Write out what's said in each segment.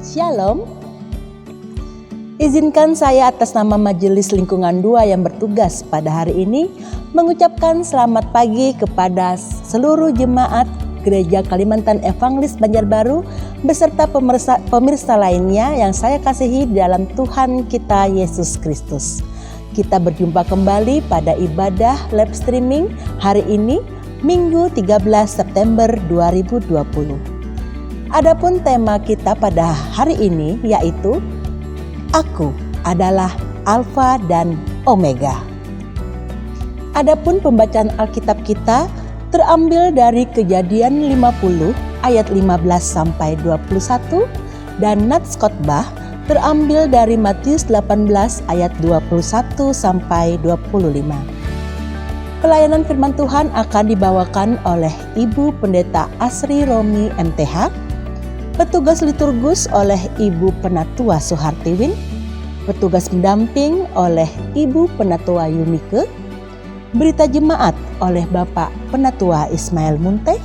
Shalom. Izinkan saya atas nama Majelis Lingkungan 2 yang bertugas pada hari ini mengucapkan selamat pagi kepada seluruh jemaat Gereja Kalimantan Evangelis Banjarbaru beserta pemirsa lainnya yang saya kasihi di dalam Tuhan kita Yesus Kristus. Kita berjumpa kembali pada ibadah live streaming hari ini, Minggu 13 September 2020. Adapun tema kita pada hari ini yaitu Aku adalah Alfa dan Omega. Adapun pembacaan Alkitab kita terambil dari Kejadian 50 ayat 15 sampai 21 dan Nats Khotbah terambil dari Matius 18 ayat 21 sampai 25. Pelayanan firman Tuhan akan dibawakan oleh Ibu Pendeta Asri Romi MTH, petugas liturgus oleh Ibu Penatua Suhartiwin, petugas pendamping oleh Ibu Penatua Yunike, berita jemaat oleh Bapak Penatua Ismail Munte,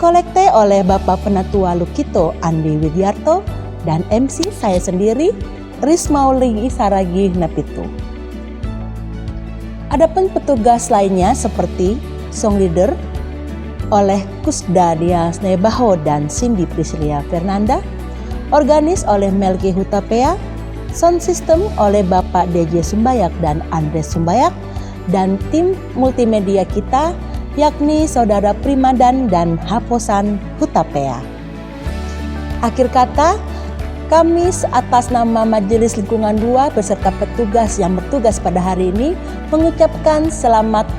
kolekte oleh Bapak Penatua Lukito Andi Widyarto, dan MC saya sendiri, Rismauli Saragih Napitu. Adapun petugas lainnya seperti song leader oleh Kusda Dias Nebaho dan Cindy Priscilia Fernanda, organis oleh Melki Hutapea, sound system oleh Bapak DJ Sumbayak dan Andres Sumbayak, dan tim multimedia kita yakni Saudara Primadan dan Haposan Hutapea. Akhir kata, kami atas nama Majelis Lingkungan 2 beserta petugas yang bertugas pada hari ini mengucapkan selamat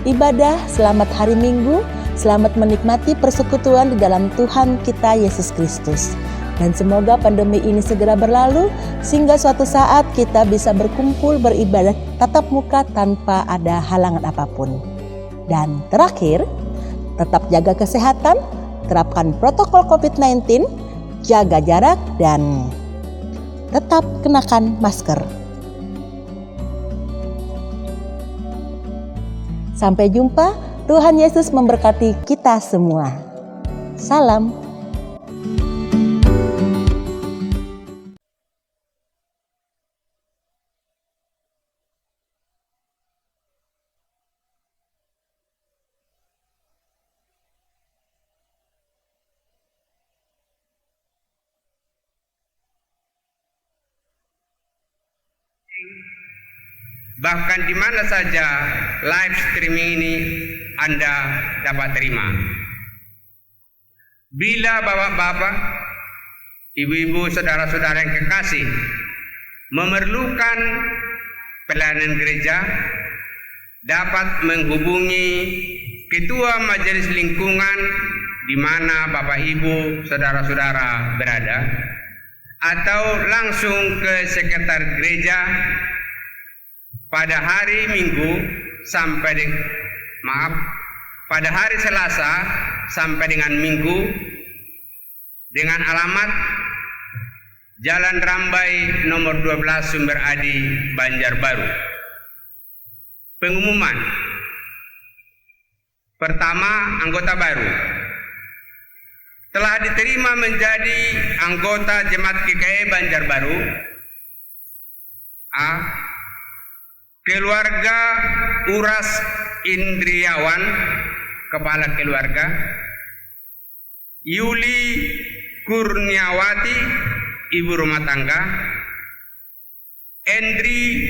ibadah, selamat hari Minggu, selamat menikmati persekutuan di dalam Tuhan kita Yesus Kristus. Dan semoga pandemi ini segera berlalu sehingga suatu saat kita bisa berkumpul beribadah tatap muka tanpa ada halangan apapun. Dan terakhir, tetap jaga kesehatan, terapkan protokol COVID-19, jaga jarak, dan tetap kenakan masker. Sampai jumpa, Tuhan Yesus memberkati kita semua. Salam. Bahkan di mana saja live streaming ini Anda dapat terima. Bila bapak-bapak, ibu-ibu, saudara-saudara yang kekasih memerlukan pelayanan gereja, dapat menghubungi Ketua Majelis Lingkungan di mana Bapak Ibu, saudara-saudara berada, atau langsung ke sekretariat gereja pada hari Minggu pada hari Selasa sampai dengan Minggu dengan alamat Jalan Rambai nomor 12 Sumber Adi, Banjarbaru. Pengumuman. Pertama, anggota baru telah diterima menjadi anggota Jemaat GKI Banjarbaru. A. Keluarga Uras Indriawan, kepala keluarga. Yuli Kurniawati, ibu rumah tangga. Endri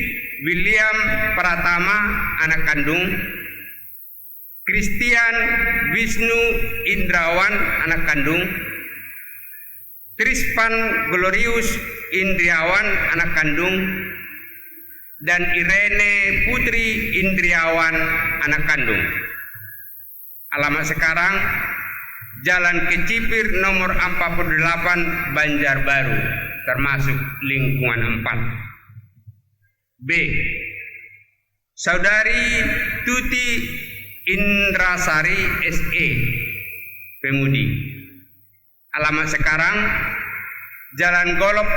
William Pratama, anak kandung. Christian Wisnu Indrawan, anak kandung. Trispan Glorius Indriawan, anak kandung. Dan Irene Putri Indriawan, anak kandung. Alamat sekarang Jalan Kecipir nomor 48 Banjarbaru, termasuk lingkungan 4. B. Saudari Tuti Indrasari SE, pemudi. Alamat sekarang Jalan Golop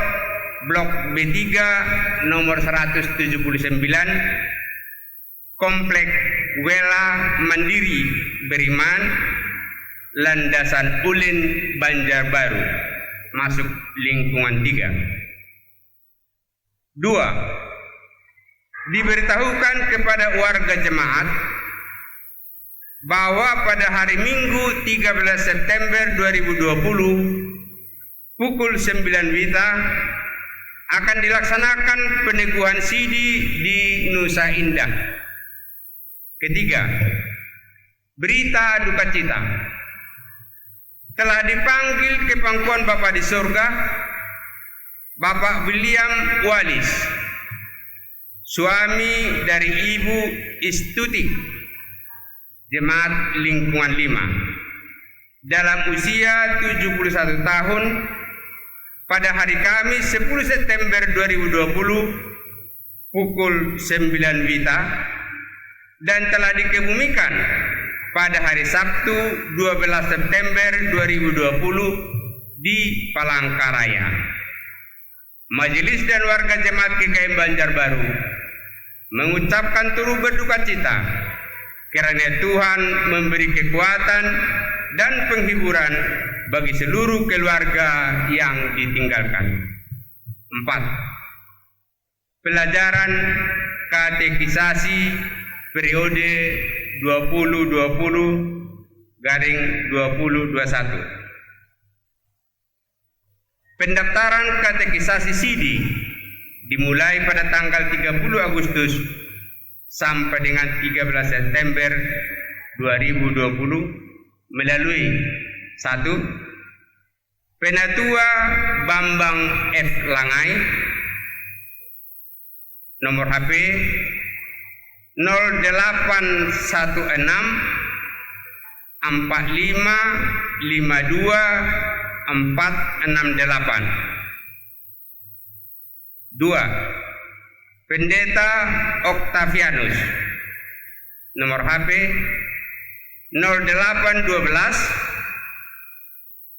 Blok B3 nomor 179, Komplek Wela Mandiri Beriman, Landasan Ulin, Banjarbaru. masuk lingkungan 3. 2. Diberitahukan kepada warga jemaat bahwa pada hari Minggu 13 September 2020 pukul 9 WITA akan dilaksanakan peneguhan sidi di Nusa Indah. Ketiga, berita duka cita. Telah dipanggil ke pangkuan Bapa di surga Bapak William Walis, suami dari Ibu Istuti, Jemaat Lingkungan 5, dalam usia 71 tahun pada hari Kamis 10 September 2020 pukul 9 WITA dan telah dikebumikan pada hari Sabtu 12 September 2020 di Palangkaraya. Majelis dan warga jemaat GKM Banjarbaru mengucapkan turut berduka cita kiranya Tuhan memberi kekuatan dan penghiburan bagi seluruh keluarga yang ditinggalkan. 4. Pelajaran katekisasi periode 2020-2021. Pendaftaran katekisasi sidi dimulai pada tanggal 30 Agustus sampai dengan 13 September 2020 melalui 1. Penatua Bambang F. Langai, nomor HP 0816 4552 468. 2. Pendeta Octavianus, nomor HP 0812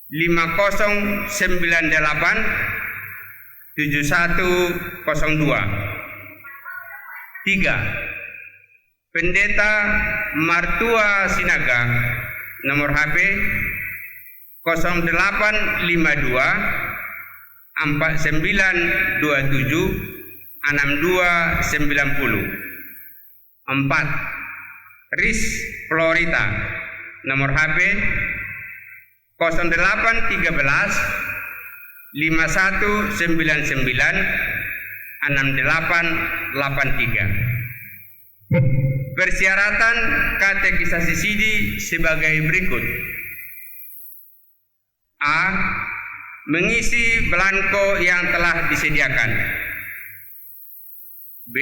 5098 7102. 3. Pendeta Martua Sinaga, nomor HP 0852 4927 6290. 4. Riz Florita, nomor HP 0813 5199 6883. Persyaratan katekisasi sidi sebagai berikut. A. Mengisi belangko yang telah disediakan. B.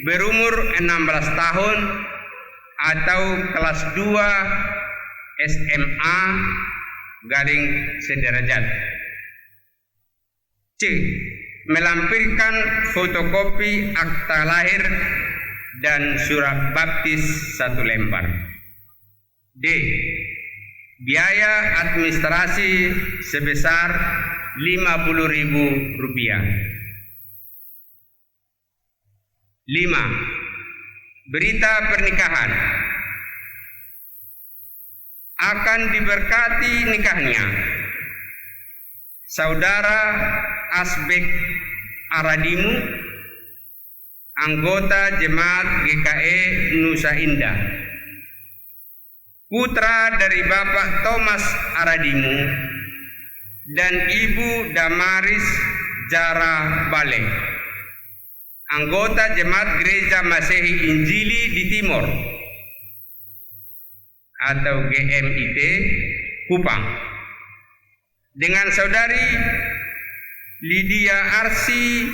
Berumur 16 tahun atau kelas 2 SMA garing sederajat. C. Melampirkan fotokopi akta lahir dan surat baptis 1 lembar. D. Biaya administrasi sebesar Rp50.000. 5. Berita pernikahan. Akan diberkati nikahnya Saudara Asbek Aradimu, anggota Jemaat GKE Nusa Indah, putra dari Bapak Thomas Aradimu dan Ibu Damaris Jara Bale, anggota Jemaat Gereja Masehi Injili di Timor atau GMIT Kupang, dengan Saudari Lydia Arsi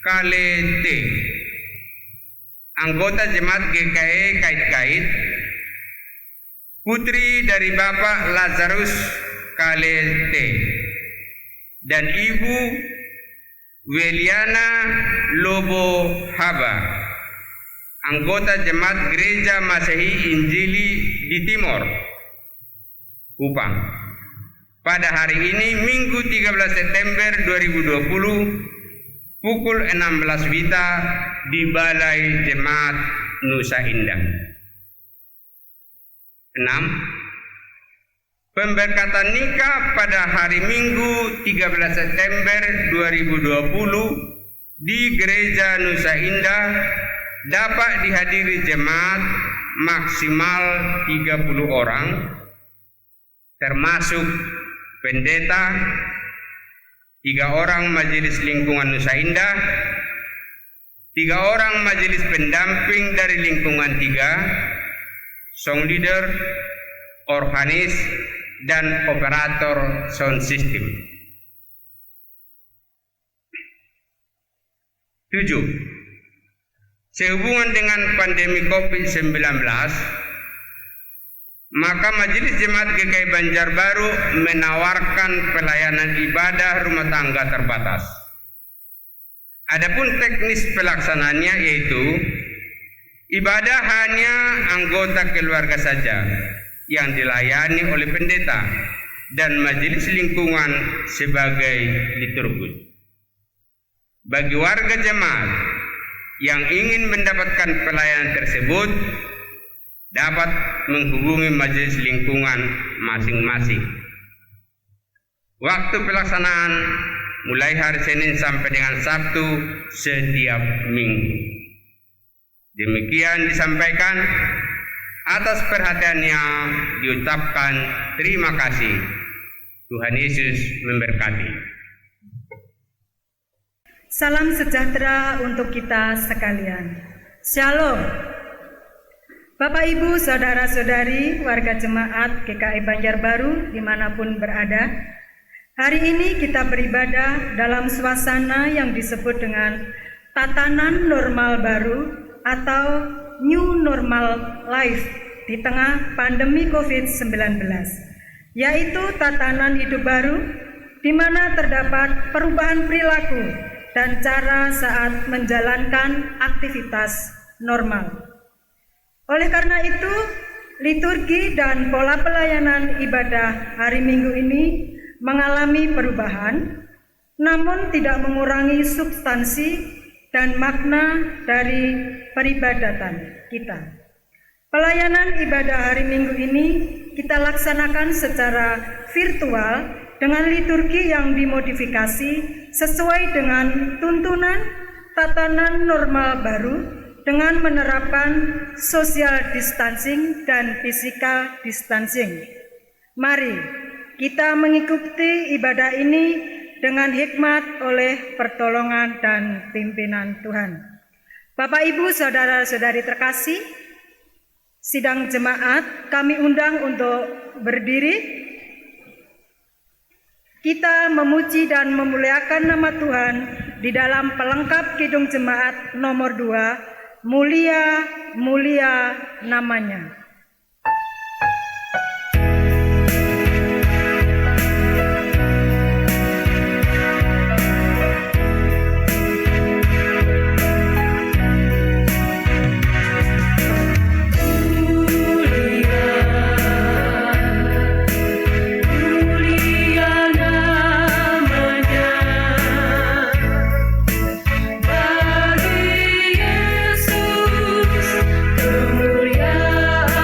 Kalete, anggota Jemaat GKE Kait-Kait, putri dari Bapak Lazarus Kalete dan Ibu Weliana Lobo Haba, anggota Jemaat Gereja Masehi Injili di Timor, Kupang, pada hari ini Minggu 13 September 2020 pukul 16 WITA di Balai Jemaat Nusa Indah. 6. Pemberkatan nikah pada hari Minggu 13 September 2020 di Gereja Nusa Indah dapat dihadiri jemaat maksimal 30 orang, termasuk pendeta, 3 orang majelis lingkungan Nusa Indah, 3 orang majelis pendamping dari lingkungan 3, song leader, organis, dan operator sound system. 7. Sehubungan dengan pandemi COVID-19, maka Majelis Jemaat GKI Banjarbaru menawarkan pelayanan ibadah rumah tangga terbatas. Adapun teknis pelaksanaannya yaitu ibadah hanya anggota keluarga saja yang dilayani oleh pendeta dan majelis lingkungan sebagai liturgus. Bagi warga jemaat yang ingin mendapatkan pelayanan tersebut dapat menghubungi majelis lingkungan masing-masing. Waktu pelaksanaan mulai hari Senin sampai dengan Sabtu setiap minggu. Demikian disampaikan. Atas perhatiannya diucapkan terima kasih. Tuhan Yesus memberkati. Salam sejahtera untuk kita sekalian. Shalom. Bapak, Ibu, Saudara-saudari, warga jemaat GKI Banjarbaru dimanapun berada. Hari ini kita beribadah dalam suasana yang disebut dengan tatanan normal baru atau New Normal Life di tengah pandemi COVID-19, yaitu tatanan hidup baru di mana terdapat perubahan perilaku dan cara saat menjalankan aktivitas normal. Oleh karena itu, liturgi dan pola pelayanan ibadah hari Minggu ini mengalami perubahan, namun tidak mengurangi substansi dan makna dari peribadatan kita. Pelayanan ibadah hari Minggu ini kita laksanakan secara virtual dengan liturgi yang dimodifikasi sesuai dengan tuntunan tatanan normal baru dengan menerapkan social distancing dan physical distancing. Mari kita mengikuti ibadah ini dengan hikmat oleh pertolongan dan pimpinan Tuhan. Bapak, Ibu, Saudara-saudari terkasih, sidang jemaat kami undang untuk berdiri. Kita memuji dan memuliakan nama Tuhan di dalam pelengkap Kidung Jemaat nomor 2, Mulia, Mulia namanya. Kemuliaan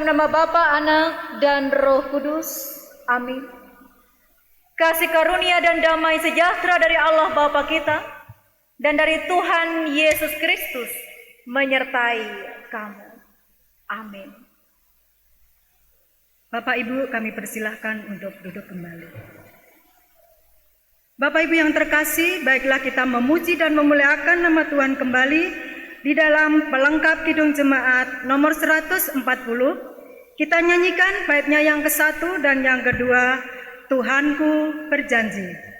dalam nama Bapa, Anak, dan Roh Kudus. Amin. Kasih karunia dan damai sejahtera dari Allah Bapa kita dan dari Tuhan Yesus Kristus menyertai kamu. Amin. Bapak Ibu, kami persilahkan untuk duduk kembali. Bapak Ibu yang terkasih, baiklah kita memuji dan memuliakan nama Tuhan kembali di dalam pelengkap Kidung Jemaat nomor 140. Kita nyanyikan baitnya yang ke-1 dan yang kedua, Tuhanku berjanji.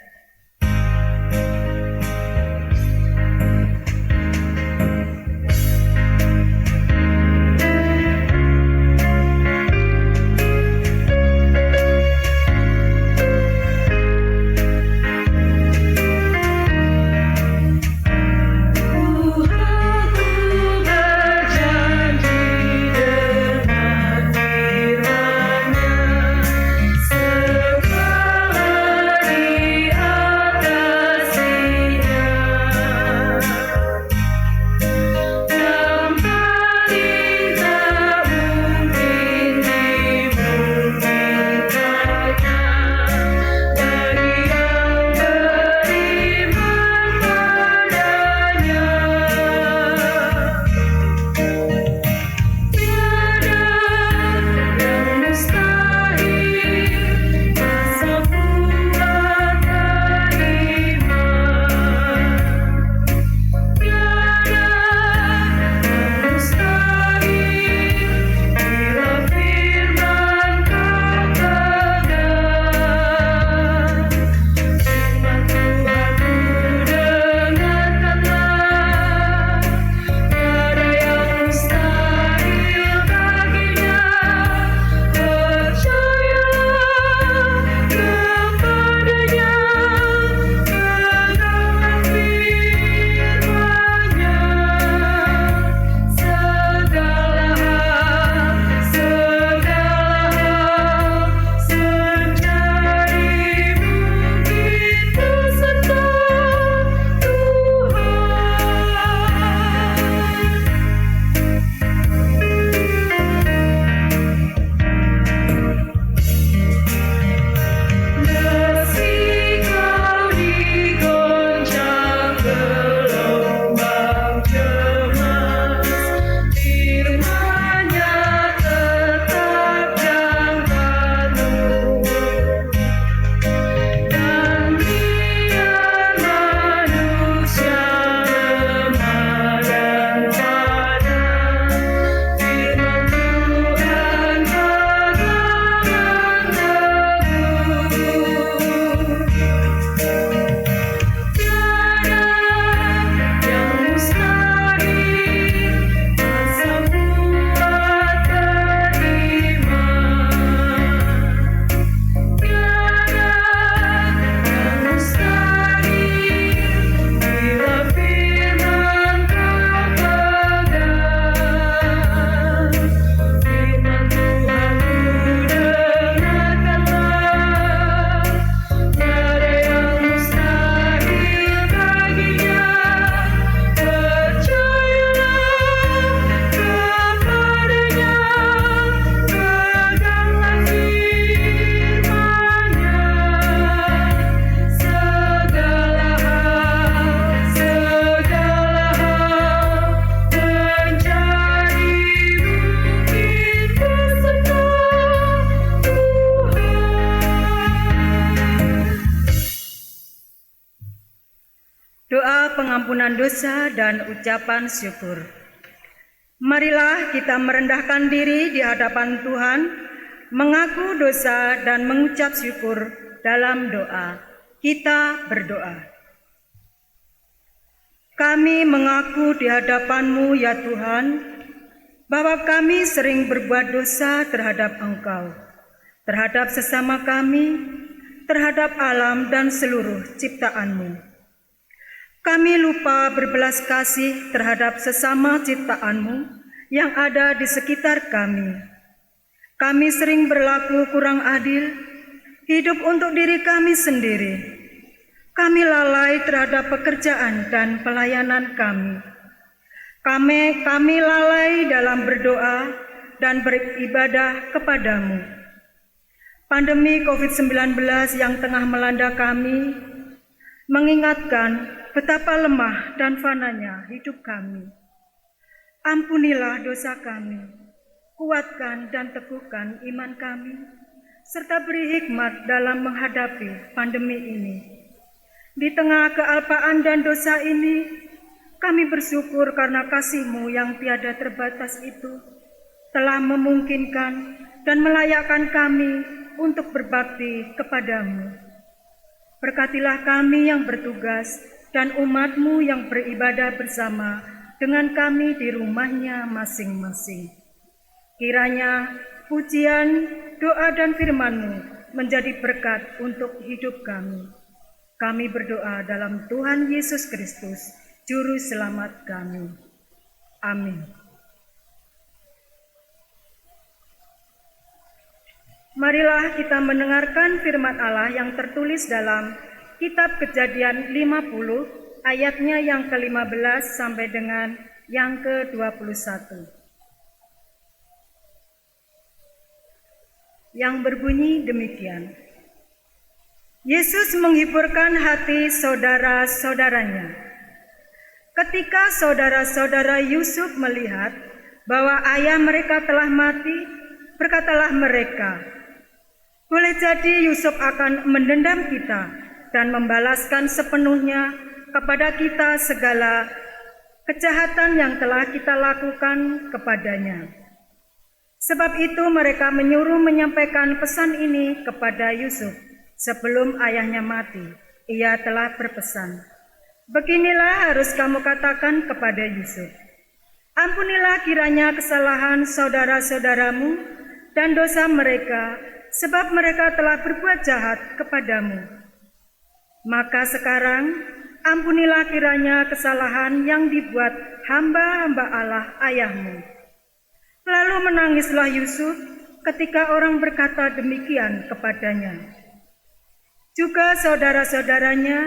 Pengampunan dosa dan ucapan syukur. Marilah kita merendahkan diri di hadapan Tuhan, mengaku dosa dan mengucap syukur dalam doa. Kita berdoa. Kami mengaku di hadapan-Mu ya Tuhan, bahwa kami sering berbuat dosa terhadap Engkau, terhadap sesama kami, terhadap alam dan seluruh ciptaan-Mu. Kami lupa berbelas kasih terhadap sesama ciptaan-Mu yang ada di sekitar kami. Kami sering berlaku kurang adil, hidup untuk diri kami sendiri. Kami lalai terhadap pekerjaan dan pelayanan kami. Kami lalai dalam berdoa, dan beribadah kepadamu. Pandemi COVID-19 yang tengah melanda kami mengingatkan betapa lemah dan fananya hidup kami. Ampunilah dosa kami, kuatkan dan teguhkan iman kami, serta beri hikmat dalam menghadapi pandemi ini. Di tengah kealpaan dan dosa ini, kami bersyukur karena kasih-Mu yang tiada terbatas itu telah memungkinkan dan melayakkan kami untuk berbakti kepadamu. Berkatilah kami yang bertugas dan umat-Mu yang beribadah bersama dengan kami di rumahnya masing-masing. Kiranya pujian, doa dan firman-Mu menjadi berkat untuk hidup kami. Kami berdoa dalam Tuhan Yesus Kristus, Juru Selamat kami. Amin. Marilah kita mendengarkan firman Allah yang tertulis dalam Kitab Kejadian 50 ayatnya yang ke-15 sampai dengan yang ke-21. Yang berbunyi demikian. Yesus menghiburkan hati saudara-saudaranya. Ketika saudara-saudara Yusuf melihat bahwa ayah mereka telah mati, berkatalah mereka, boleh jadi Yusuf akan mendendam kita dan membalaskan sepenuhnya kepada kita segala kejahatan yang telah kita lakukan kepadanya. Sebab itu mereka menyuruh menyampaikan pesan ini kepada Yusuf sebelum ayahnya mati. Ia telah berpesan, beginilah harus kamu katakan kepada Yusuf, ampunilah kiranya kesalahan saudara-saudaramu dan dosa mereka, sebab mereka telah berbuat jahat kepadamu. Maka sekarang ampunilah kiranya kesalahan yang dibuat hamba-hamba Allah ayahmu. Lalu menangislah Yusuf ketika orang berkata demikian kepadanya. Juga saudara-saudaranya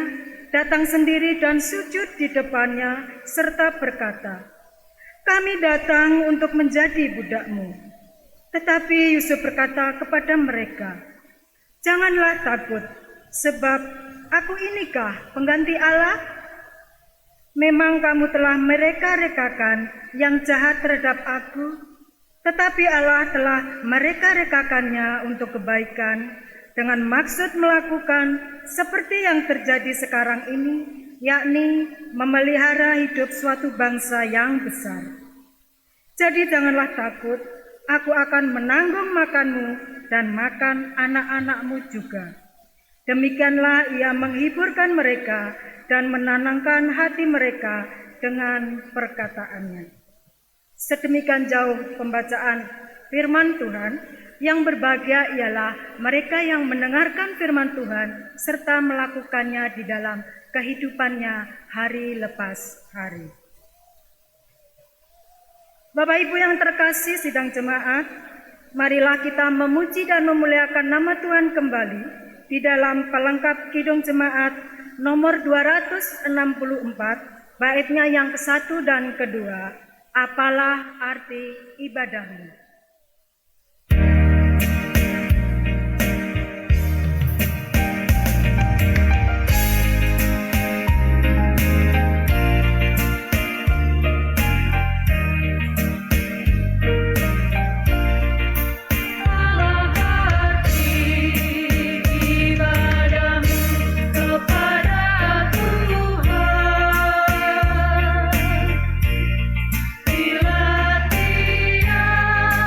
datang sendiri dan sujud di depannya serta berkata, kami datang untuk menjadi budakmu. Tetapi Yusuf berkata kepada mereka, janganlah takut, sebab aku inikah pengganti Allah? Memang kamu telah mereka-rekakan yang jahat terhadap aku, tetapi Allah telah mereka-rekakannya untuk kebaikan dengan maksud melakukan seperti yang terjadi sekarang ini, yakni memelihara hidup suatu bangsa yang besar. Jadi janganlah takut, aku akan menanggung makanmu dan makan anak-anakmu juga. Demikianlah ia menghiburkan mereka dan menenangkan hati mereka dengan perkataannya. Sedemikian jauh pembacaan firman Tuhan. Yang berbahagia ialah mereka yang mendengarkan firman Tuhan serta melakukannya di dalam kehidupannya hari lepas hari. Bapak Ibu yang terkasih sidang jemaat, marilah kita memuji dan memuliakan nama Tuhan kembali di dalam pelengkap Kidung Jemaat nomor 264, baitnya yang ke-1 dan ke-2, apalah arti ibadahmu. Bila tiada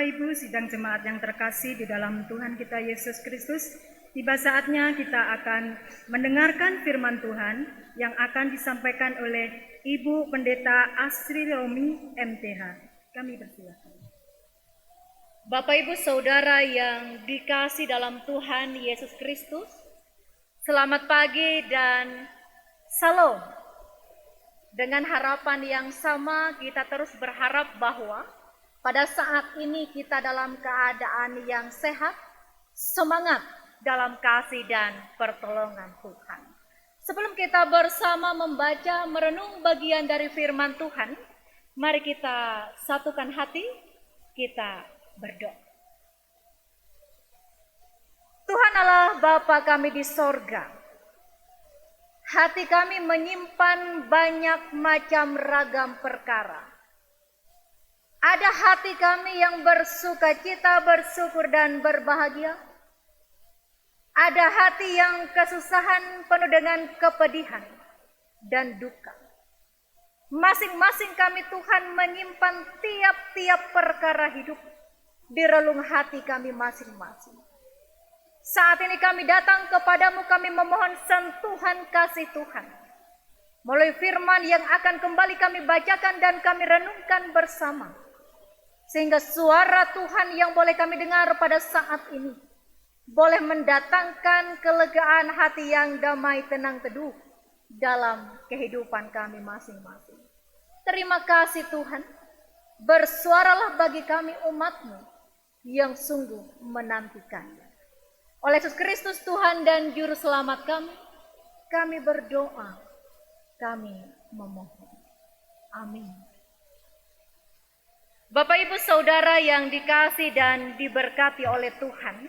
Ibu sidang jemaat yang terkasih di dalam Tuhan kita Yesus Kristus, tiba saatnya kita akan mendengarkan firman Tuhan yang akan disampaikan oleh Ibu Pendeta Asri Romi MTH. Kami persilakan. Bapak Ibu Saudara yang dikasih dalam Tuhan Yesus Kristus, selamat pagi dan salam. Dengan harapan yang sama, kita terus berharap bahwa pada saat ini kita dalam keadaan yang sehat, semangat dalam kasih dan pertolongan Tuhan. Sebelum kita bersama membaca merenung bagian dari firman Tuhan, mari kita satukan hati, kita berdoa. Tuhan Allah Bapa kami di sorga, hati kami menyimpan banyak macam ragam perkara. Ada hati kami yang bersuka cita, bersyukur dan berbahagia. Ada hati yang kesusahan penuh dengan kepedihan dan duka. Masing-masing kami Tuhan menyimpan tiap-tiap perkara hidup di relung hati kami masing-masing. Saat ini kami datang kepadamu, kami memohon sentuhan kasih Tuhan. Melalui firman yang akan kembali kami bacakan dan kami renungkan bersama. Sehingga suara Tuhan yang boleh kami dengar pada saat ini boleh mendatangkan kelegaan hati yang damai, tenang, teduh dalam kehidupan kami masing-masing. Terima kasih Tuhan. Bersuaralah bagi kami umat-Mu yang sungguh menantikannya. Oleh Yesus Kristus Tuhan dan Juru Selamat kami berdoa, kami memohon. Amin. Bapak Ibu Saudara yang dikasih dan diberkati oleh Tuhan,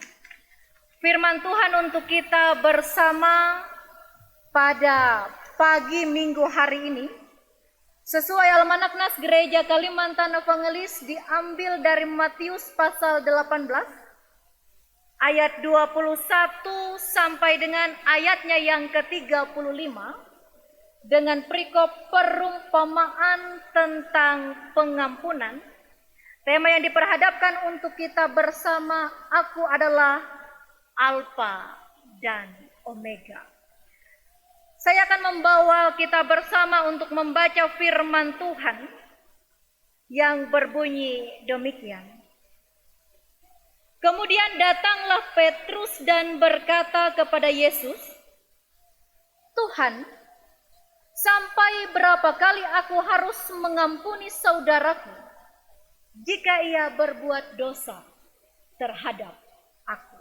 firman Tuhan untuk kita bersama pada pagi Minggu hari ini, sesuai Almanak Nas Gereja Kalimantan Evangelis diambil dari Matius pasal 18, ayat 21 sampai dengan ayatnya yang ke-35 dengan perikop perumpamaan tentang pengampunan. Tema yang diperhadapkan untuk kita bersama, aku adalah Alfa dan Omega. Saya akan membawa kita bersama untuk membaca firman Tuhan yang berbunyi demikian. Kemudian datanglah Petrus dan berkata kepada Yesus, Tuhan, sampai berapa kali aku harus mengampuni saudaraku jika ia berbuat dosa terhadap aku?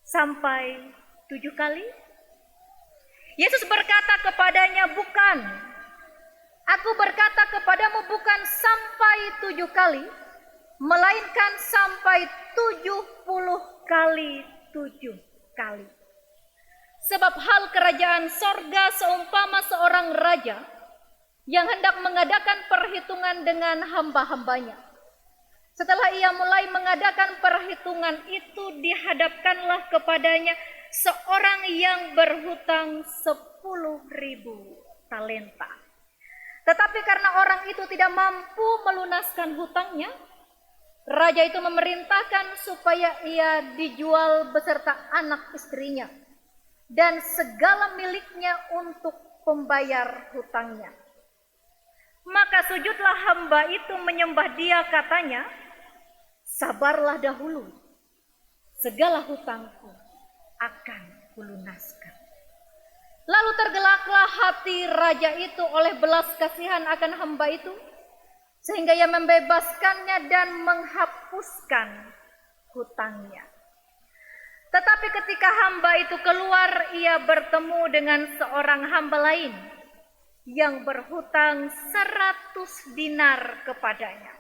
Sampai 7 kali? Yesus berkata kepadanya, bukan. Aku berkata kepadamu bukan sampai 7 kali, melainkan sampai 70 kali 7 kali. Sebab hal kerajaan sorga seumpama seorang raja yang hendak mengadakan perhitungan dengan hamba-hambanya. Setelah ia mulai mengadakan perhitungan itu, dihadapkanlah kepadanya seorang yang berhutang 10.000 talenta. Tetapi karena orang itu tidak mampu melunaskan hutangnya, raja itu memerintahkan supaya ia dijual beserta anak istrinya dan segala miliknya untuk pembayar hutangnya. Maka sujudlah hamba itu menyembah dia, katanya, sabarlah dahulu, segala hutangku akan kulunaskan. Lalu tergelaklah hati raja itu oleh belas kasihan akan hamba itu, sehingga ia membebaskannya dan menghapuskan hutangnya. Tetapi ketika hamba itu keluar, ia bertemu dengan seorang hamba lain yang berhutang 100 dinar kepadanya.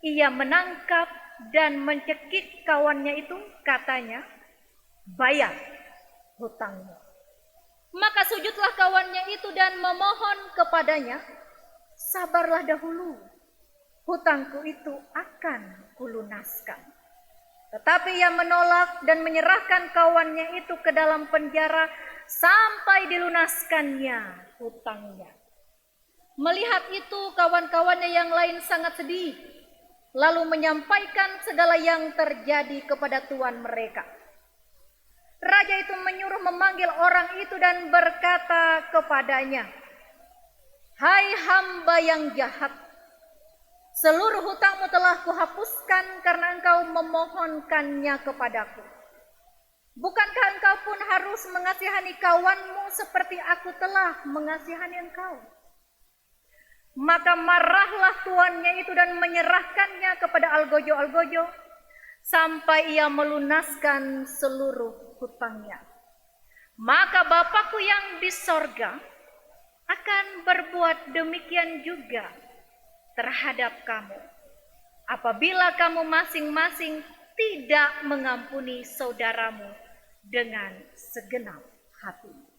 Ia menangkap dan mencekik kawannya itu, katanya, bayar hutangmu. Maka sujudlah kawannya itu dan memohon kepadanya, sabarlah dahulu, hutangku itu akan kulunaskan. Tetapi ia menolak dan menyerahkan kawannya itu ke dalam penjara sampai dilunaskannya hutangnya. Melihat itu, kawan-kawannya yang lain sangat sedih, lalu menyampaikan segala yang terjadi kepada tuan mereka. Raja itu menyuruh memanggil orang itu dan berkata kepadanya, "Hai hamba yang jahat, seluruh hutangmu telah kuhapuskan karena engkau memohonkannya kepadaku. Bukankah engkau pun harus mengasihani kawanmu seperti aku telah mengasihani engkau?" Maka marahlah tuannya itu dan menyerahkannya kepada algojo-algojo sampai ia melunaskan seluruh hutangnya. Maka Bapakku yang di sorga akan berbuat demikian juga terhadap kamu, apabila kamu masing-masing tidak mengampuni saudaramu dengan segenap hatimu.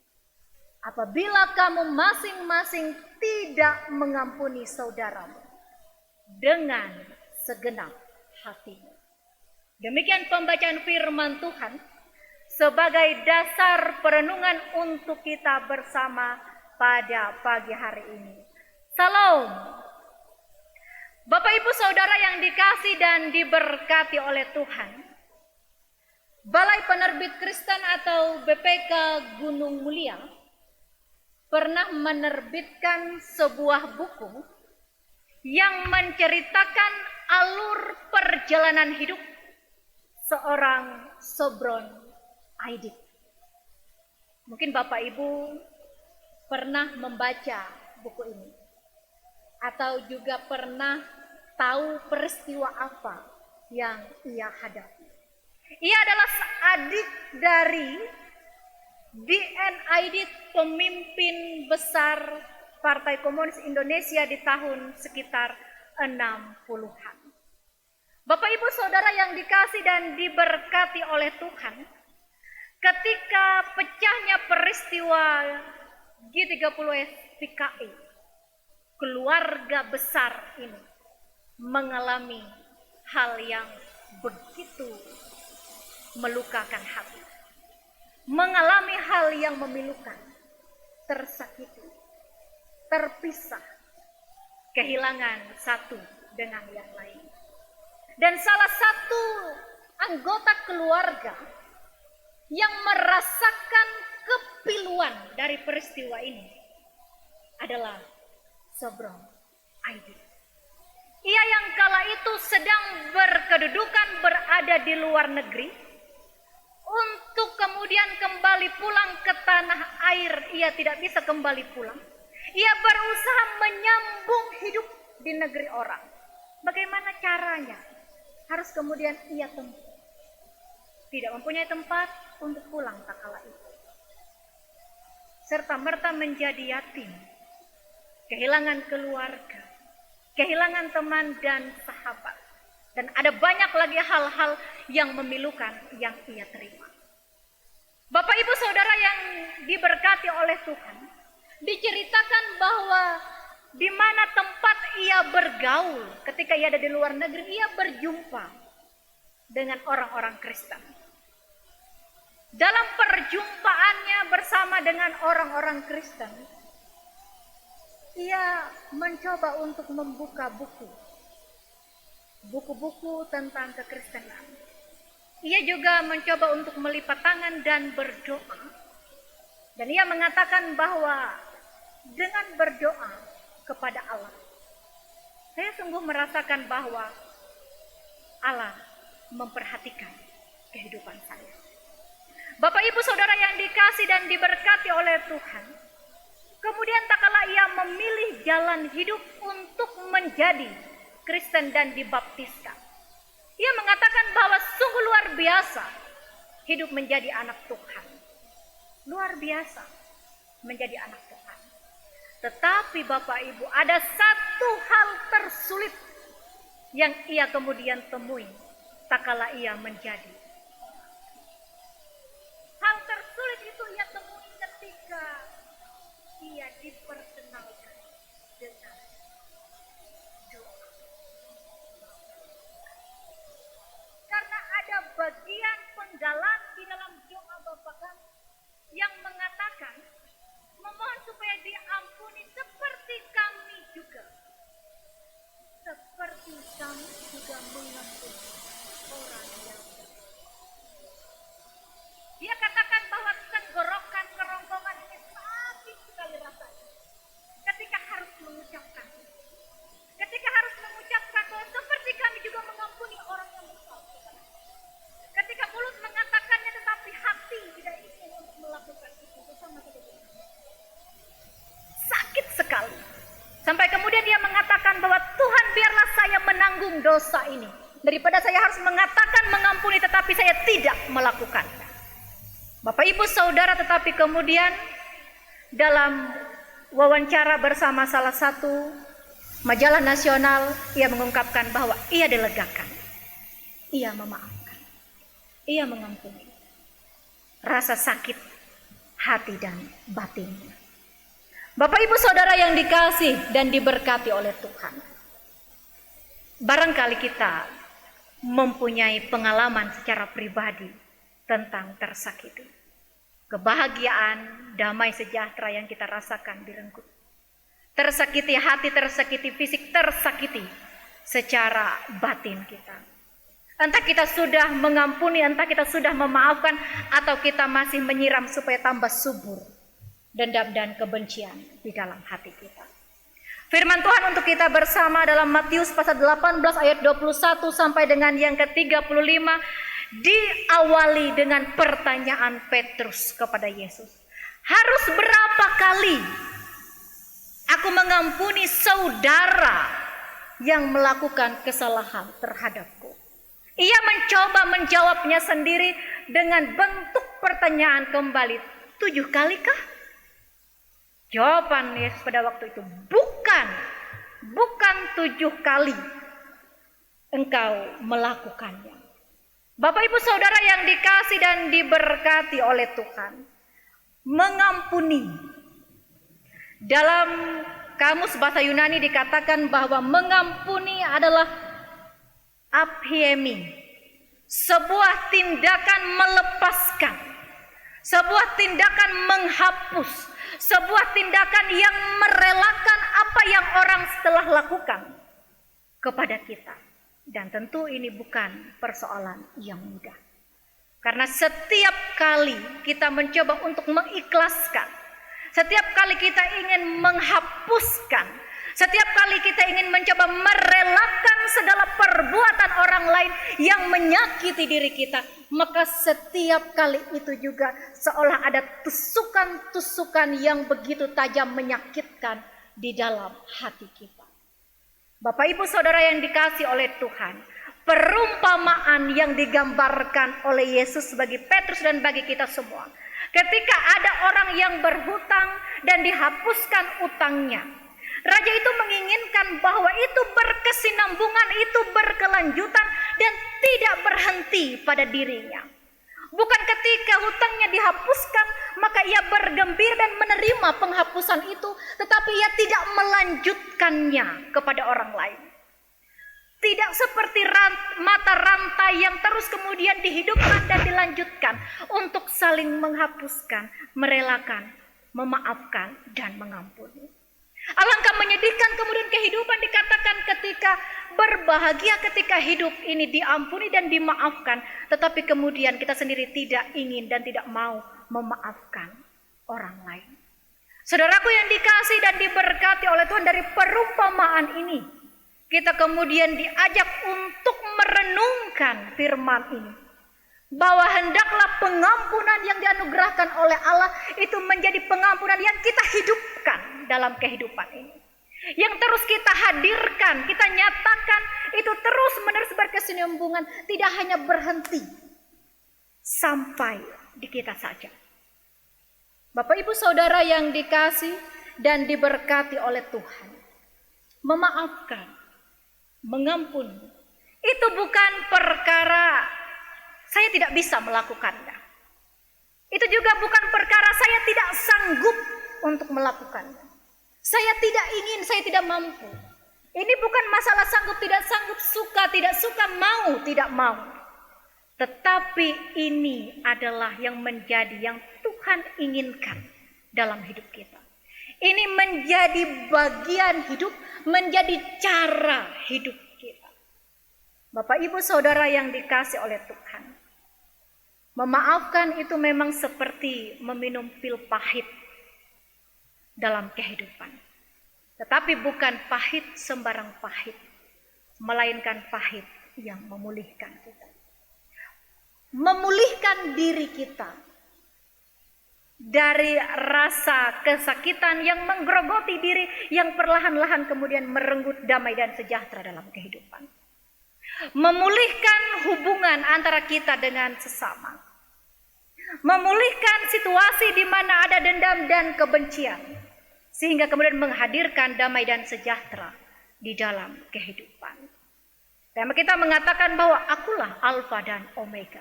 Apabila kamu masing-masing tidak mengampuni saudaramu dengan segenap hatimu. Demikian pembacaan firman Tuhan sebagai dasar perenungan untuk kita bersama pada pagi hari ini. Salam. Bapak Ibu Saudara yang dikasih dan diberkati oleh Tuhan, Balai Penerbit Kristen atau BPK Gunung Mulia pernah menerbitkan sebuah buku yang menceritakan alur perjalanan hidup seorang Sobron Aidit. Mungkin Bapak Ibu pernah membaca buku ini atau juga pernah tahu peristiwa apa yang ia hadapi. Ia adalah adik dari D.N. Aidit, pemimpin besar Partai Komunis Indonesia di tahun sekitar 60-an. Bapak Ibu Saudara yang dikasih dan diberkati oleh Tuhan, ketika pecahnya peristiwa G30S PKI, keluarga besar ini mengalami hal yang begitu melukakan hati. Mengalami hal yang memilukan, tersakiti, terpisah, kehilangan satu dengan yang lain. Dan salah satu anggota keluarga yang merasakan kepiluan dari peristiwa ini adalah Sobron Aidit. Ia yang kala itu sedang berkedudukan berada di luar negeri, untuk kemudian kembali pulang ke tanah air. Ia tidak bisa kembali pulang. Ia berusaha menyambung hidup di negeri orang. Bagaimana caranya? Harus kemudian ia tempuh. Tidak mempunyai tempat untuk pulang tak kala itu. Serta merta menjadi yatim. Kehilangan keluarga. Kehilangan teman dan sahabat. Dan ada banyak lagi hal-hal yang memilukan yang ia terima. Bapak Ibu Saudara yang diberkati oleh Tuhan, diceritakan bahwa di mana tempat ia bergaul ketika ia ada di luar negeri, ia berjumpa dengan orang-orang Kristen. Dalam perjumpaannya bersama dengan orang-orang Kristen, ia mencoba untuk membuka buku-buku tentang kekristenan. Ia juga mencoba untuk melipat tangan dan berdoa. Dan ia mengatakan bahwa dengan berdoa kepada Allah, saya sungguh merasakan bahwa Allah memperhatikan kehidupan saya. Bapak Ibu Saudara yang dikasih dan diberkati oleh Tuhan, kemudian tak kala ia memilih jalan hidup untuk menjadi Kristen dan dibaptiskan. Ia mengatakan bahwa sungguh luar biasa hidup menjadi anak Tuhan. Luar biasa menjadi anak Tuhan. Tetapi Bapak Ibu, ada satu hal tersulit yang ia kemudian temui tak kala ia menjadi. Hal tersulit itu ia temui ketika ia diperkenalkan dengan doa. Karena ada bagian penggalan di dalam doa Bapa kami yang mengatakan, memohon supaya diampuni seperti kami juga menanggung dosa ini. Daripada saya harus mengatakan mengampuni tetapi saya tidak melakukan. Bapak Ibu Saudara, tetapi kemudian dalam wawancara bersama salah satu majalah nasional, ia mengungkapkan bahwa ia dilegakan, ia memaafkan, ia mengampuni rasa sakit hati dan batinnya. Bapak Ibu Saudara yang dikasih dan diberkati oleh Tuhan, barangkali kita mempunyai pengalaman secara pribadi tentang tersakiti. Kebahagiaan, damai sejahtera yang kita rasakan direnggut. Tersakiti hati, tersakiti fisik, tersakiti secara batin kita. Entah kita sudah mengampuni, entah kita sudah memaafkan, atau kita masih menyiram supaya tambah subur dendam dan kebencian di dalam hati kita. Firman Tuhan untuk kita bersama dalam Matius pasal 18 ayat 21 sampai dengan yang ke-35 diawali dengan pertanyaan Petrus kepada Yesus. Harus berapa kali aku mengampuni saudara yang melakukan kesalahan terhadapku? Ia mencoba menjawabnya sendiri dengan bentuk pertanyaan kembali, 7 kalikah? Jawaban Yesus pada waktu itu, bukan 7 kali engkau melakukannya. Bapak Ibu Saudara yang dikasih dan diberkati oleh Tuhan, mengampuni, dalam kamus bahasa Yunani dikatakan bahwa mengampuni adalah aphiemi, sebuah tindakan melepaskan, sebuah tindakan menghapus, sebuah tindakan yang merelakan apa yang orang telah lakukan kepada kita. Dan tentu ini bukan persoalan yang mudah. Karena setiap kali kita mencoba untuk mengikhlaskan, setiap kali kita ingin menghapuskan, setiap kali kita ingin mencoba merelakan segala perbuatan orang lain yang menyakiti diri kita, maka setiap kali itu juga seolah ada tusukan-tusukan yang begitu tajam menyakitkan di dalam hati kita. Bapak Ibu Saudara yang dikasih oleh Tuhan, perumpamaan yang digambarkan oleh Yesus bagi Petrus dan bagi kita semua. Ketika ada orang yang berhutang dan dihapuskan utangnya, raja itu menginginkan bahwa itu berkesinambungan, itu berkelanjutan dan tidak berhenti pada dirinya. Bukan ketika hutangnya dihapuskan maka ia bergembira dan menerima penghapusan itu, tetapi ia tidak melanjutkannya kepada orang lain. Tidak seperti mata rantai yang terus kemudian dihidupkan dan dilanjutkan untuk saling menghapuskan, merelakan, memaafkan dan mengampuni. Alangkah menyedihkan kemudian kehidupan dikatakan ketika berbahagia ketika hidup ini diampuni dan dimaafkan, tetapi kemudian kita sendiri tidak ingin dan tidak mau memaafkan orang lain. Saudaraku yang dikasih dan diberkati oleh Tuhan, dari perumpamaan ini kita kemudian diajak untuk merenungkan firman ini, bahwa hendaklah pengampunan yang dianugerahkan oleh Allah itu menjadi pengampunan yang kita hidupkan dalam kehidupan ini, yang terus kita hadirkan, kita nyatakan, itu terus menerus berkesinambungan, tidak hanya berhenti sampai di kita saja. Bapak Ibu Saudara yang dikasih dan diberkati oleh Tuhan, memaafkan, mengampuni, itu bukan perkara saya tidak bisa melakukannya. Itu juga bukan perkara saya tidak sanggup untuk melakukannya. Saya tidak ingin, saya tidak mampu. Ini bukan masalah sanggup tidak sanggup, suka tidak suka, mau tidak mau. Tetapi ini adalah yang menjadi yang Tuhan inginkan dalam hidup kita. Ini menjadi bagian hidup, menjadi cara hidup kita. Bapak Ibu Saudara yang dikasih oleh Tuhan, memaafkan itu memang seperti meminum pil pahit dalam kehidupan. Tetapi bukan pahit sembarang pahit, melainkan pahit yang memulihkan kita. Memulihkan diri kita dari rasa kesakitan yang menggerogoti diri, yang perlahan-lahan kemudian merenggut damai dan sejahtera dalam kehidupan. memulihkan hubungan antara kita dengan sesama, memulihkan situasi di mana ada dendam dan kebencian, sehingga kemudian menghadirkan damai dan sejahtera di dalam kehidupan. Dan kita mengatakan bahwa akulah Alfa dan Omega.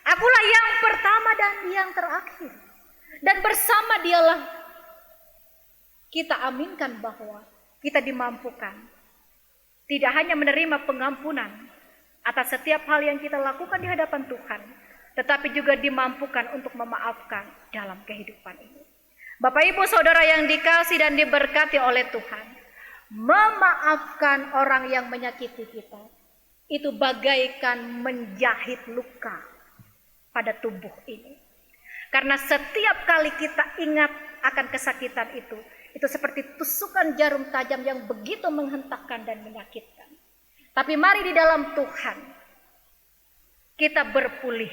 Akulah yang pertama dan yang terakhir. Dan bersama Dialah kita aminkan bahwa kita dimampukan tidak hanya menerima pengampunan atas setiap hal yang kita lakukan di hadapan Tuhan, tetapi juga dimampukan untuk memaafkan dalam kehidupan ini. Bapak Ibu Saudara yang dikasihi dan diberkati oleh Tuhan, memaafkan orang yang menyakiti kita itu bagaikan menjahit luka pada tubuh ini. Karena setiap kali kita ingat akan kesakitan itu seperti tusukan jarum tajam yang begitu menghentakkan dan menyakitkan. Tapi mari di dalam Tuhan kita berpulih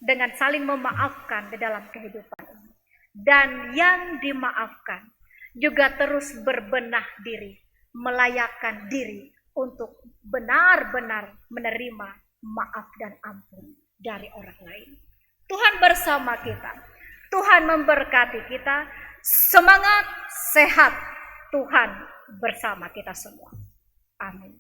dengan saling memaafkan di dalam kehidupan ini. Dan yang dimaafkan juga terus berbenah diri, melayakkan diri untuk benar-benar menerima maaf dan ampun dari orang lain. Tuhan bersama kita. Tuhan memberkati kita. Semangat, sehat. Tuhan bersama kita semua. Amin.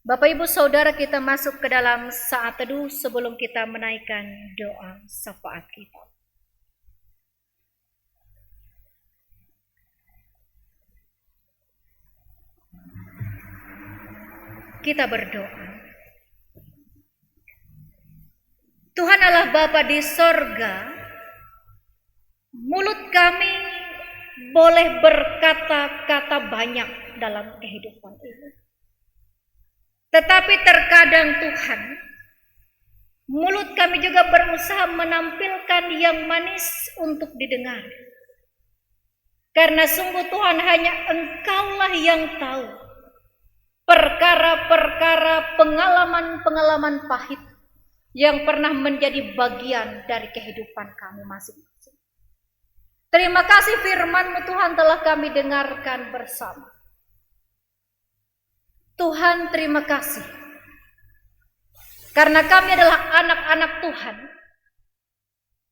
Bapak Ibu Saudara, kita masuk ke dalam saat teduh sebelum kita menaikkan doa syafaat kita. Kita berdoa. Tuhan Allah Bapa di sorga, mulut kami boleh berkata-kata banyak dalam kehidupan ini. Tetapi terkadang Tuhan, mulut kami juga berusaha menampilkan yang manis untuk didengar. Karena sungguh Tuhan, hanya Engkaulah yang tahu perkara-perkara, pengalaman-pengalaman pahit yang pernah menjadi bagian dari kehidupan kami masing-masing. Terima kasih firman-Mu Tuhan telah kami dengarkan bersama. Tuhan, terima kasih. Karena kami adalah anak-anak Tuhan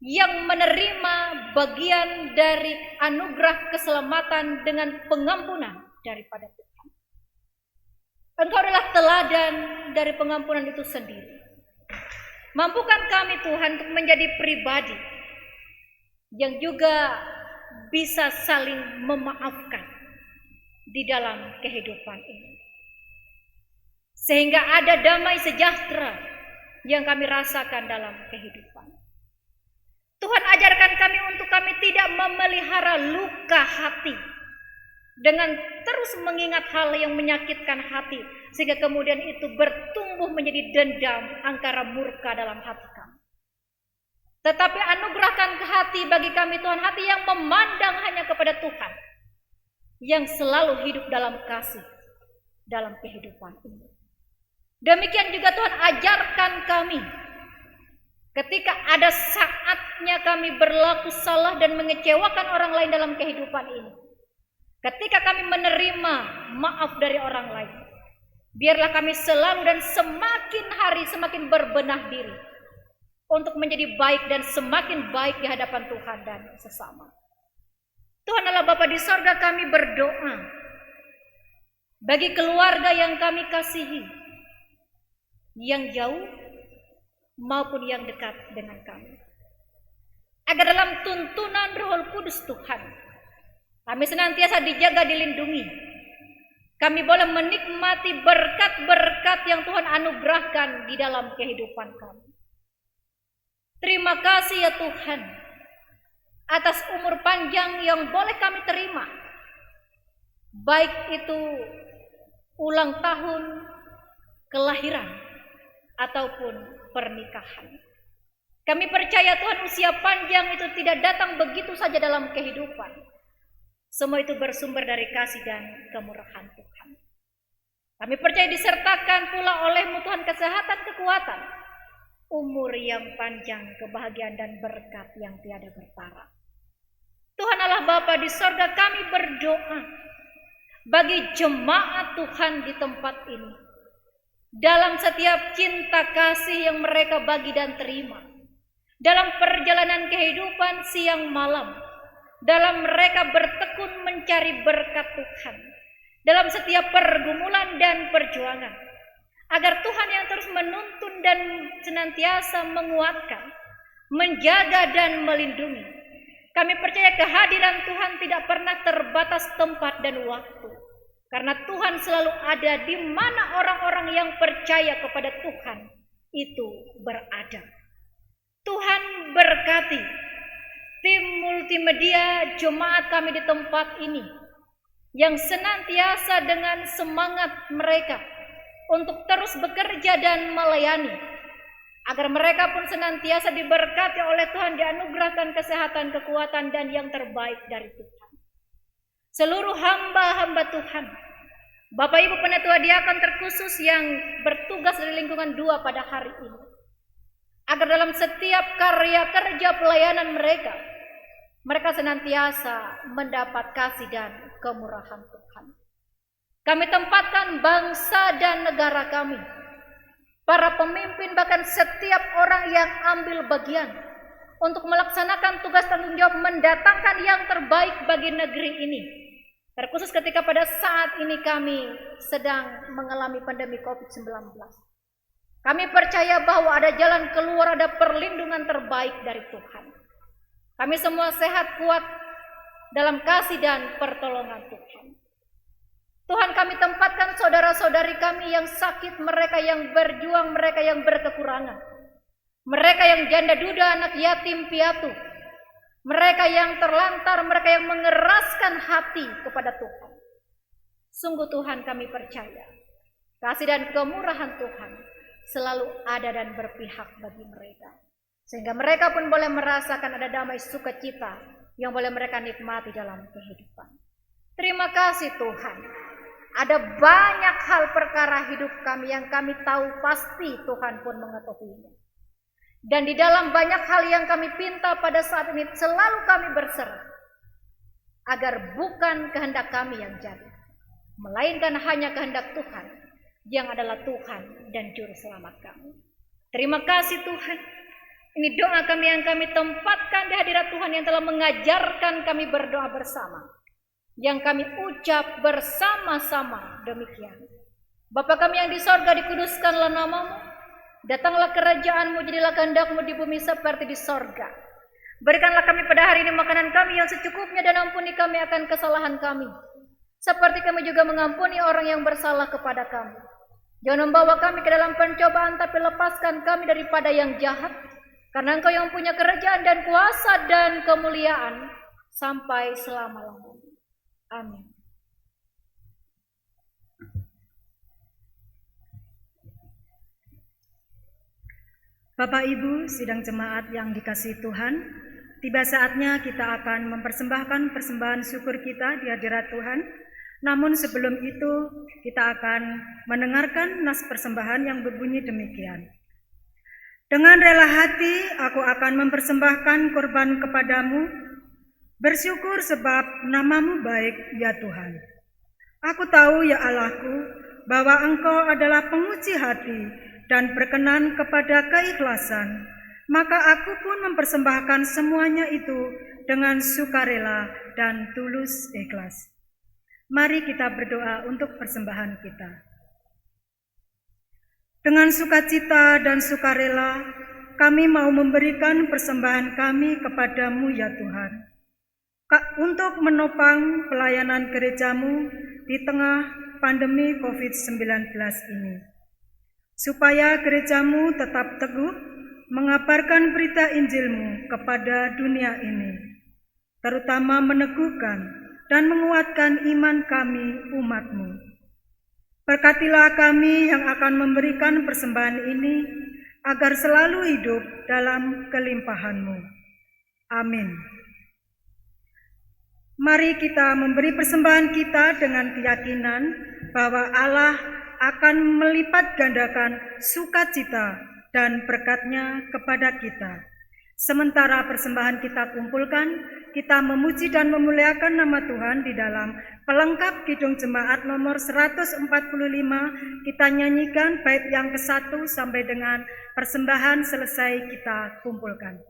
yang menerima bagian dari anugerah keselamatan dengan pengampunan daripada Tuhan. Engkau adalah teladan dari pengampunan itu sendiri. Mampukan kami Tuhan untuk menjadi pribadi yang juga bisa saling memaafkan di dalam kehidupan ini. Sehingga ada damai sejahtera yang kami rasakan dalam kehidupan. Tuhan, ajarkan kami untuk kami tidak memelihara luka hati dengan terus mengingat hal yang menyakitkan hati, sehingga kemudian itu bertumbuh menjadi dendam, angkara murka dalam hati kami. Tetapi anugerahkan ke hati bagi kami Tuhan, hati yang memandang hanya kepada Tuhan, yang selalu hidup dalam kasih dalam kehidupan ini. Demikian juga Tuhan, ajarkan kami ketika ada saatnya kami berlaku salah dan mengecewakan orang lain dalam kehidupan ini. Ketika kami menerima maaf dari orang lain, biarlah kami selalu dan semakin hari semakin berbenah diri untuk menjadi baik dan semakin baik di hadapan Tuhan dan sesama. Tuhan Allah Bapa di sorga, kami berdoa bagi keluarga yang kami kasihi, yang jauh maupun yang dekat dengan kami, agar dalam tuntunan Roh Kudus Tuhan, kami senantiasa dijaga, dilindungi. Kami boleh menikmati berkat-berkat yang Tuhan anugerahkan di dalam kehidupan kami. Terima kasih ya Tuhan atas umur panjang yang boleh kami terima. Baik itu ulang tahun, kelahiran, ataupun pernikahan. Kami percaya Tuhan, usia panjang itu tidak datang begitu saja dalam kehidupan. Semua itu bersumber dari kasih dan kemurahan Tuhan. Kami percaya disertakan pula oleh-Mu Tuhan kesehatan, kekuatan, umur yang panjang, kebahagiaan dan berkat yang tiada bertara. Tuhan Allah Bapa di sorga, kami berdoa bagi jemaat Tuhan di tempat ini. Dalam setiap cinta kasih yang mereka bagi dan terima, dalam perjalanan kehidupan siang malam, dalam mereka bertekun mencari berkat Tuhan, dalam setiap pergumulan dan perjuangan, agar Tuhan yang terus menuntun dan senantiasa menguatkan, menjaga dan melindungi. Kami percaya kehadiran Tuhan tidak pernah terbatas tempat dan waktu, karena Tuhan selalu ada di mana orang-orang yang percaya kepada Tuhan itu berada. Tuhan berkati tim multimedia jemaat kami di tempat ini yang senantiasa dengan semangat mereka untuk terus bekerja dan melayani, agar mereka pun senantiasa diberkati oleh Tuhan, dianugerahkan kesehatan, kekuatan, dan yang terbaik dari Tuhan. Seluruh hamba-hamba Tuhan, Bapak Ibu Penatua Diakon terkhusus yang bertugas di lingkungan 2 pada hari ini, agar dalam setiap karya kerja pelayanan mereka senantiasa mendapat kasih dan kemurahan Tuhan. Kami tempatkan bangsa dan negara kami, para pemimpin, bahkan setiap orang yang ambil bagian untuk melaksanakan tugas tanggung jawab mendatangkan yang terbaik bagi negeri ini. Terkhusus ketika pada saat ini kami sedang mengalami pandemi COVID-19. Kami percaya bahwa ada jalan keluar, ada perlindungan terbaik dari Tuhan. Kami semua sehat, kuat dalam kasih dan pertolongan Tuhan. Tuhan, kami tempatkan saudara-saudari kami yang sakit, mereka yang berjuang, mereka yang berkekurangan, mereka yang janda duda, anak yatim piatu, mereka yang terlantar, mereka yang mengeraskan hati kepada Tuhan. Sungguh Tuhan, kami percaya kasih dan kemurahan Tuhan selalu ada dan berpihak bagi mereka, sehingga mereka pun boleh merasakan ada damai sukacita yang boleh mereka nikmati dalam kehidupan. Terima kasih Tuhan. Ada banyak hal perkara hidup kami yang kami tahu pasti Tuhan pun mengetahuinya. Dan di dalam banyak hal yang kami pinta pada saat ini selalu kami berserah, agar bukan kehendak kami yang jadi, melainkan hanya kehendak Tuhan yang adalah Tuhan dan Juru Selamat kami. Terima kasih Tuhan. Ini doa kami yang kami tempatkan di hadirat Tuhan yang telah mengajarkan kami berdoa bersama, yang kami ucap bersama-sama demikian. Bapa kami yang di sorga, dikuduskanlah namamu. Datanglah kerajaan-Mu, jadilah kehendak-Mu di bumi seperti di sorga. Berikanlah kami pada hari ini makanan kami yang secukupnya, dan ampuni kami akan kesalahan kami, seperti kami juga mengampuni orang yang bersalah kepada kami. Jangan membawa kami ke dalam pencobaan, tapi lepaskan kami daripada yang jahat. Karena Engkau yang punya kerajaan dan kuasa dan kemuliaan sampai selama-lamanya. Amin. Bapak Ibu sidang jemaat yang dikasihi Tuhan, tiba saatnya kita akan mempersembahkan persembahan syukur kita di hadirat Tuhan. Namun sebelum itu kita akan mendengarkan nas persembahan yang berbunyi demikian. Dengan rela hati aku akan mempersembahkan korban kepadamu, bersyukur sebab namamu baik ya Tuhan. Aku tahu ya Allahku bahwa Engkau adalah penguji hati dan berkenan kepada keikhlasan, maka aku pun mempersembahkan semuanya itu dengan sukarela dan tulus ikhlas. Mari kita berdoa untuk persembahan kita. Dengan sukacita dan sukarela, kami mau memberikan persembahan kami kepadamu ya Tuhan, untuk menopang pelayanan gerejamu di tengah pandemi COVID-19 ini, supaya gerejamu tetap teguh mengabarkan berita Injil-Mu kepada dunia ini, terutama meneguhkan dan menguatkan iman kami umat-Mu. Berkatilah kami yang akan memberikan persembahan ini, agar selalu hidup dalam kelimpahan-Mu. Amin. Mari kita memberi persembahan kita dengan keyakinan bahwa Allah akan melipat gandakan sukacita dan berkat-Nya kepada kita. Sementara persembahan kita kumpulkan, kita memuji dan memuliakan nama Tuhan di dalam pelengkap Kidung Jemaat nomor 145, kita nyanyikan bait yang ke-1 sampai dengan persembahan selesai kita kumpulkan.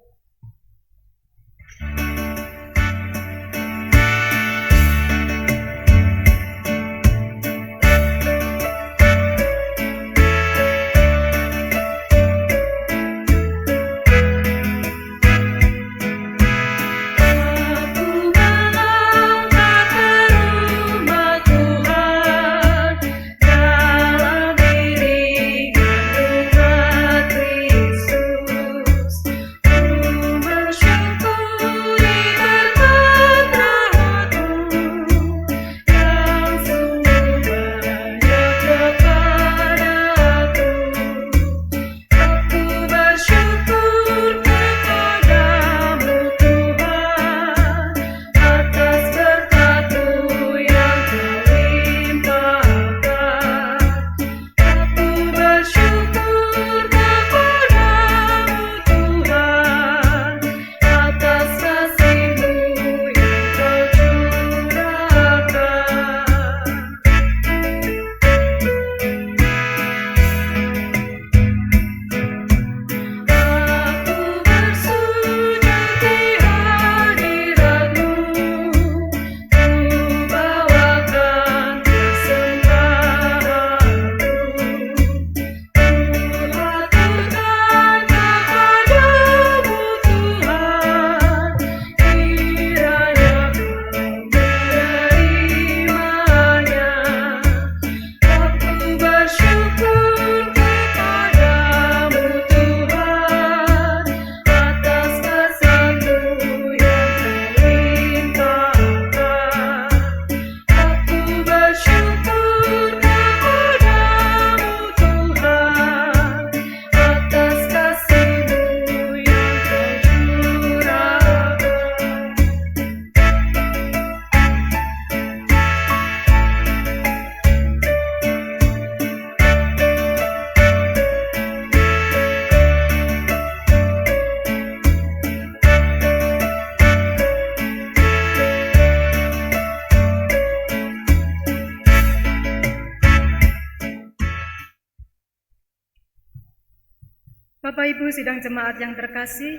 Bapak Ibu sidang jemaat yang terkasih,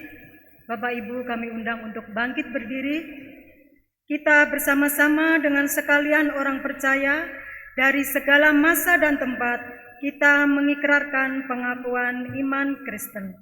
Bapak Ibu kami undang untuk bangkit berdiri. Kita bersama-sama dengan sekalian orang percaya dari segala masa dan tempat, kita mengikrarkan pengakuan iman Kristen.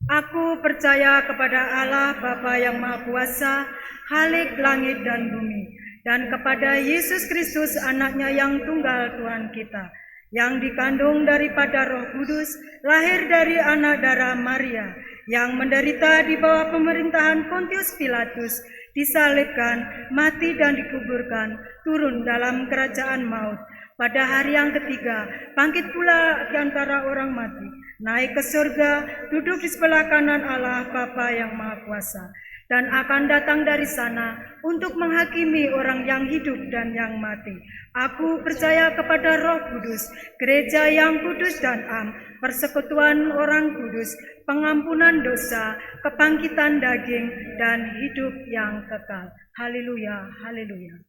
Aku percaya kepada Allah Bapa yang Maha Kuasa, Khalik langit dan bumi, dan kepada Yesus Kristus anaknya yang tunggal Tuhan kita, yang dikandung daripada Roh Kudus, lahir dari anak darah Maria, yang menderita di bawah pemerintahan Pontius Pilatus, disalibkan, mati dan dikuburkan, turun dalam kerajaan maut. Pada hari yang ketiga, bangkit pula di antara orang mati, naik ke surga, duduk di sebelah kanan Allah Bapa yang Maha Kuasa, dan akan datang dari sana untuk menghakimi orang yang hidup dan yang mati. Aku percaya kepada Roh Kudus, gereja yang kudus dan am, persekutuan orang kudus, pengampunan dosa, kebangkitan daging, dan hidup yang kekal. Haleluya, haleluya.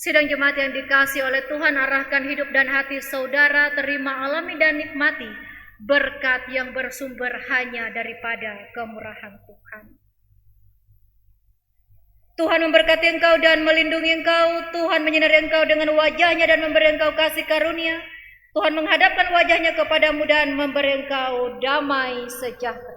Sidang jemaat yang dikasihi oleh Tuhan, arahkan hidup dan hati saudara, terima, alami dan nikmati berkat yang bersumber hanya daripada kemurahan Tuhan. Tuhan memberkati engkau dan melindungi engkau. Tuhan menyinari engkau dengan wajahnya dan memberi engkau kasih karunia. Tuhan menghadapkan wajahnya kepadamu dan memberi engkau damai sejahtera.